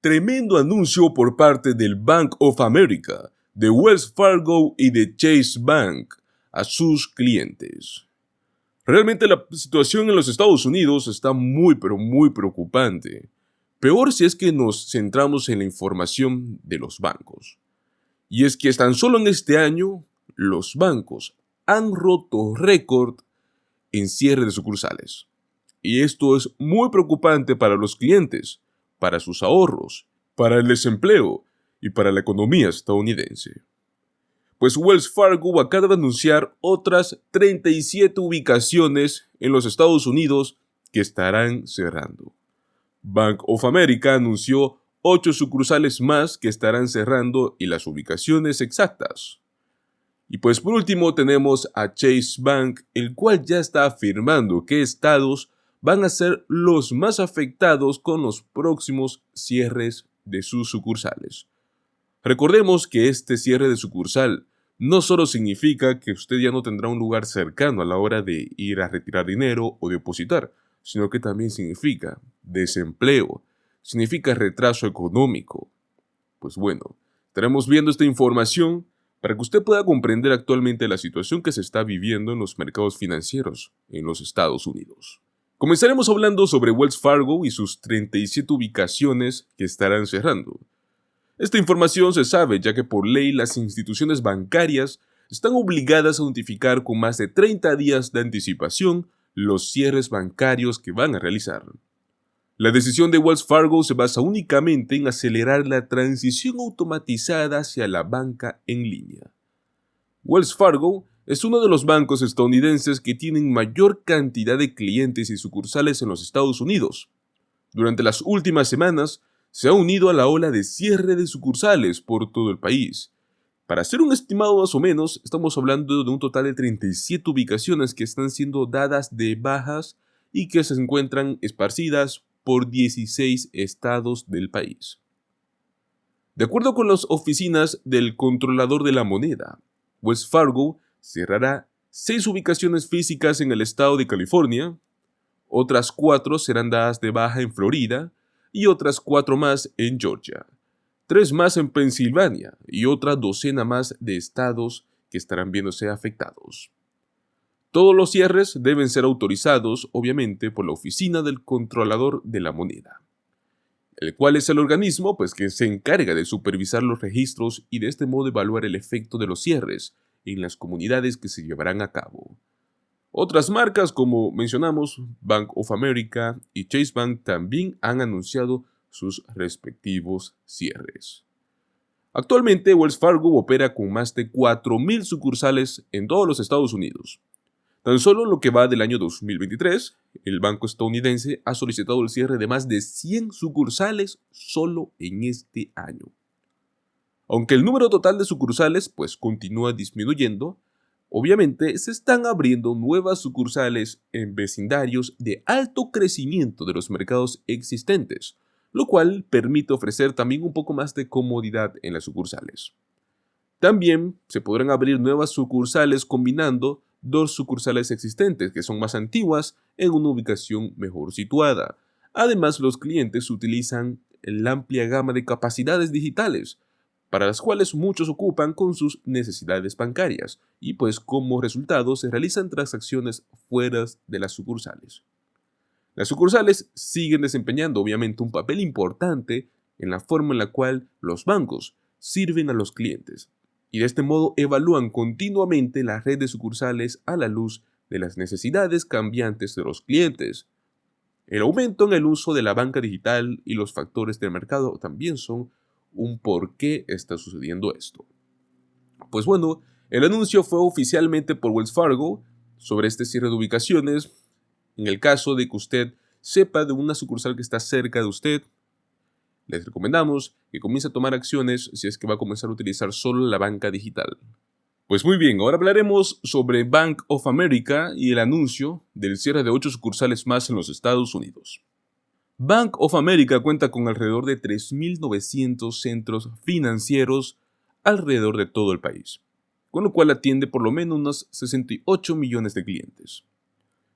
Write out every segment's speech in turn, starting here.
Tremendo anuncio por parte del Bank of America, de Wells Fargo y de Chase Bank a sus clientes. Realmente la situación en los Estados Unidos está muy preocupante. Peor si es que nos centramos en la información de los bancos. Y es que tan solo en este año, los bancos han roto récord en cierre de sucursales. Y esto es muy preocupante para los clientes, para sus ahorros, para el desempleo y para la economía estadounidense. Pues Wells Fargo acaba de anunciar otras 37 ubicaciones en los Estados Unidos que estarán cerrando. Bank of America anunció 8 sucursales más que estarán cerrando y las ubicaciones exactas. Y pues por último tenemos a Chase Bank, el cual ya está afirmando que estados van a ser los más afectados con los próximos cierres de sus sucursales. Recordemos que este cierre de sucursal no solo significa que usted ya no tendrá un lugar cercano a la hora de ir a retirar dinero o depositar, sino que también significa desempleo, significa retraso económico. Pues bueno, estaremos viendo esta información para que usted pueda comprender actualmente la situación que se está viviendo en los mercados financieros en los Estados Unidos. Comenzaremos hablando sobre Wells Fargo y sus 37 ubicaciones que estarán cerrando. Esta información se sabe ya que por ley las instituciones bancarias están obligadas a notificar con más de 30 días de anticipación los cierres bancarios que van a realizar. La decisión de Wells Fargo se basa únicamente en acelerar la transición automatizada hacia la banca en línea. Wells Fargo es uno de los bancos estadounidenses que tienen mayor cantidad de clientes y sucursales en los Estados Unidos. Durante las últimas semanas, se ha unido a la ola de cierre de sucursales por todo el país. Para hacer un estimado más o menos, estamos hablando de un total de 37 ubicaciones que están siendo dadas de bajas y que se encuentran esparcidas por 16 estados del país. De acuerdo con las oficinas del controlador de la moneda, Wells Fargo cerrará 6 ubicaciones físicas en el estado de California, otras 4 serán dadas de baja en Florida y otras 4 más en Georgia, 3 más en Pensilvania y otra docena más de estados que estarán viéndose afectados. Todos los cierres deben ser autorizados, obviamente, por la Oficina del Controlador de la Moneda, el cual es el organismo que se encarga de supervisar los registros y de este modo evaluar el efecto de los cierres en las comunidades que se llevarán a cabo. Otras marcas, como mencionamos, Bank of America y Chase Bank también han anunciado sus respectivos cierres. Actualmente, Wells Fargo opera con más de 4,000 sucursales en todos los Estados Unidos. Tan solo en lo que va del año 2023, el banco estadounidense ha solicitado el cierre de más de 100 sucursales solo en este año. Aunque el número total de sucursales continúa disminuyendo, obviamente se están abriendo nuevas sucursales en vecindarios de alto crecimiento de los mercados existentes, lo cual permite ofrecer también un poco más de comodidad en las sucursales. También se podrán abrir nuevas sucursales combinando 2 sucursales existentes que son más antiguas en una ubicación mejor situada. Además, los clientes utilizan la amplia gama de capacidades digitales, para las cuales muchos ocupan con sus necesidades bancarias, y como resultado se realizan transacciones fuera de las sucursales. Las sucursales siguen desempeñando obviamente un papel importante en la forma en la cual los bancos sirven a los clientes, y de este modo evalúan continuamente la red de sucursales a la luz de las necesidades cambiantes de los clientes. El aumento en el uso de la banca digital y los factores del mercado también son un por qué está sucediendo esto. Pues bueno, el anuncio fue oficialmente por Wells Fargo sobre este cierre de ubicaciones. En el caso de que usted sepa de una sucursal que está cerca de usted, les recomendamos que comience a tomar acciones si es que va a comenzar a utilizar solo la banca digital. Pues muy bien, ahora hablaremos sobre Bank of America y el anuncio del cierre de 8 sucursales más en los Estados Unidos. Bank of America cuenta con alrededor de 3,900 centros financieros alrededor de todo el país, con lo cual atiende por lo menos unos 68 millones de clientes.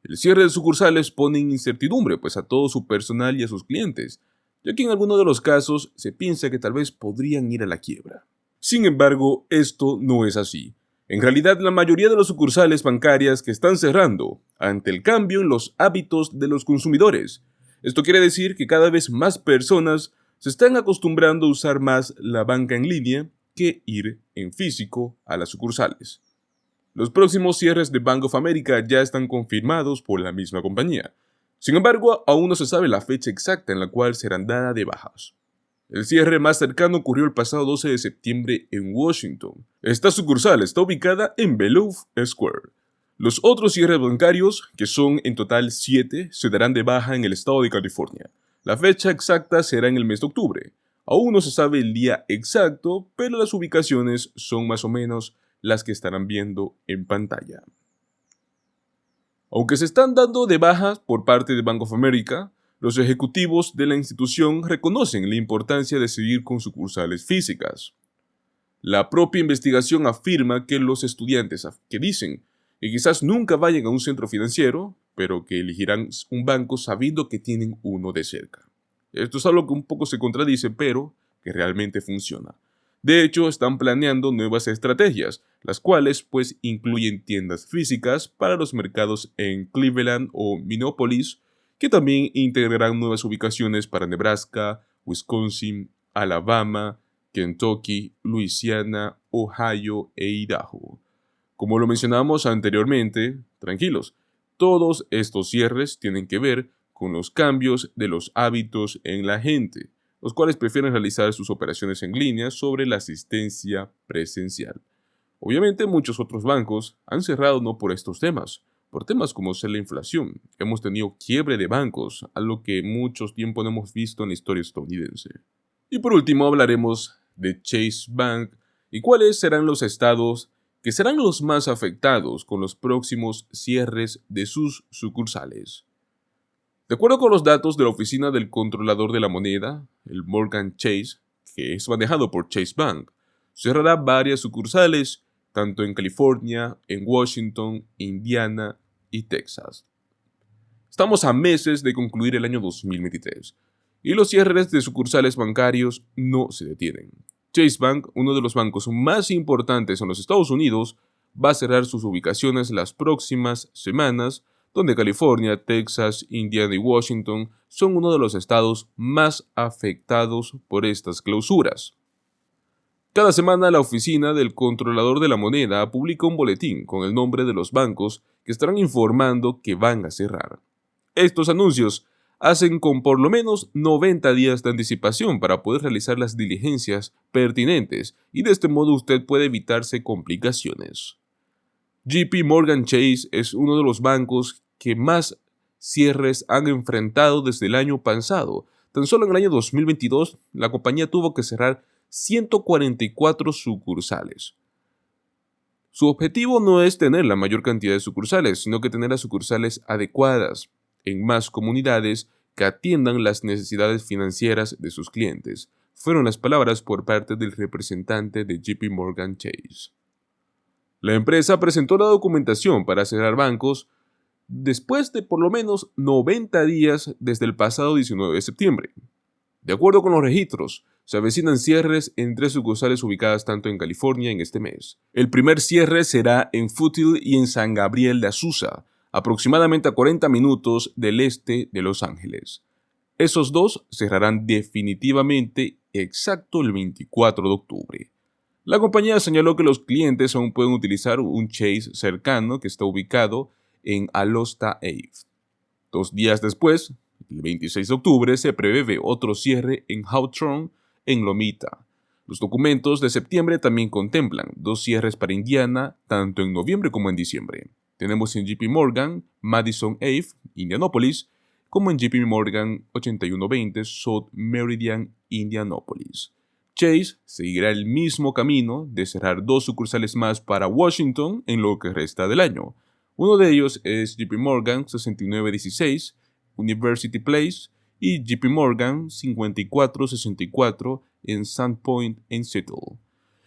El cierre de sucursales pone en incertidumbre a todo su personal y a sus clientes, ya que en algunos de los casos se piensa que tal vez podrían ir a la quiebra. Sin embargo, esto no es así. En realidad, la mayoría de las sucursales bancarias que están cerrando ante el cambio en los hábitos de los consumidores. Esto quiere decir que cada vez más personas se están acostumbrando a usar más la banca en línea que ir en físico a las sucursales. Los próximos cierres de Bank of America ya están confirmados por la misma compañía. Sin embargo, aún no se sabe la fecha exacta en la cual serán dadas de bajas. El cierre más cercano ocurrió el pasado 12 de septiembre en Washington. Esta sucursal está ubicada en Belouf Square. Los otros cierres bancarios, que son en total 7, se darán de baja en el estado de California. La fecha exacta será en el mes de octubre. Aún no se sabe el día exacto, pero las ubicaciones son más o menos las que estarán viendo en pantalla. Aunque se están dando de baja por parte de Bank of America, los ejecutivos de la institución reconocen la importancia de seguir con sucursales físicas. La propia investigación afirma que los estudiantes que dicen que quizás nunca vayan a un centro financiero, pero que elegirán un banco sabiendo que tienen uno de cerca. Esto es algo que un poco se contradice, pero que realmente funciona. De hecho, están planeando nuevas estrategias, las cuales pues incluyen tiendas físicas para los mercados en Cleveland o Minneapolis, que también integrarán nuevas ubicaciones para Nebraska, Wisconsin, Alabama, Kentucky, Luisiana, Ohio e Idaho. Como lo mencionamos anteriormente, tranquilos, todos estos cierres tienen que ver con los cambios de los hábitos en la gente, los cuales prefieren realizar sus operaciones en línea sobre la asistencia presencial. Obviamente muchos otros bancos han cerrado no por estos temas, por temas como ser la inflación. Hemos tenido quiebre de bancos, algo que mucho tiempo no hemos visto en la historia estadounidense. Y por último hablaremos de Chase Bank y cuáles serán los estados que serán los más afectados con los próximos cierres de sus sucursales. De acuerdo con los datos de la Oficina del Controlador de la Moneda, el Morgan Chase, que es manejado por Chase Bank, cerrará varias sucursales tanto en California, en Washington, Indiana y Texas. Estamos a meses de concluir el año 2023 y los cierres de sucursales bancarios no se detienen. Chase Bank, uno de los bancos más importantes en los Estados Unidos, va a cerrar sus ubicaciones las próximas semanas, donde California, Texas, Indiana y Washington son uno de los estados más afectados por estas clausuras. Cada semana la Oficina del Controlador de la Moneda publica un boletín con el nombre de los bancos que estarán informando que van a cerrar. Estos anuncios hacen con por lo menos 90 días de anticipación para poder realizar las diligencias pertinentes y de este modo usted puede evitarse complicaciones. JP Morgan Chase es uno de los bancos que más cierres han enfrentado desde el año pasado. Tan solo en el año 2022 la compañía tuvo que cerrar 144 sucursales. Su objetivo no es tener la mayor cantidad de sucursales, sino que tener las sucursales adecuadas en más comunidades que atiendan las necesidades financieras de sus clientes, fueron las palabras por parte del representante de JP Morgan Chase. La empresa presentó la documentación para cerrar bancos después de por lo menos 90 días desde el pasado 19 de septiembre. De acuerdo con los registros, se avecinan cierres en 3 sucursales ubicadas tanto en California en este mes. El primer cierre será en Foothill y en San Gabriel de Azusa, aproximadamente a 40 minutos del este de Los Ángeles. Esos dos cerrarán definitivamente exacto el 24 de octubre. La compañía señaló que los clientes aún pueden utilizar un Chase cercano que está ubicado en Alosta Ave. 2 días después, el 26 de octubre, se prevé otro cierre en Hawthorne, en Lomita. Los documentos de septiembre también contemplan 2 cierres para Indiana, tanto en noviembre como en diciembre. Tenemos en JP Morgan, Madison Ave, Indianapolis, como en JP Morgan 8120 South Meridian, Indianapolis. Chase seguirá el mismo camino de cerrar 2 sucursales más para Washington en lo que resta del año. Uno de ellos es JP Morgan 6916 University Place y JP Morgan 5464 en Sandpoint en Seattle.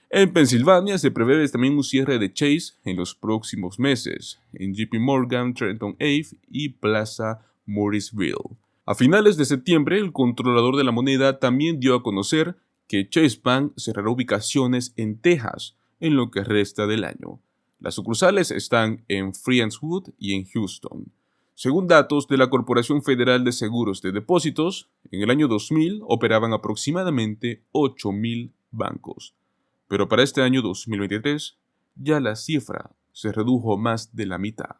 En Pensilvania se prevé también un cierre de Chase en los próximos meses, en JP Morgan Trenton Ave y Plaza Morrisville. A finales de septiembre, el controlador de la moneda también dio a conocer que Chase Bank cerrará ubicaciones en Texas en lo que resta del año. Las sucursales están en Friendswood y en Houston. Según datos de la Corporación Federal de Seguros de Depósitos, en el año 2000 operaban aproximadamente 8.000 bancos. Pero para este año 2023, ya la cifra se redujo más de la mitad.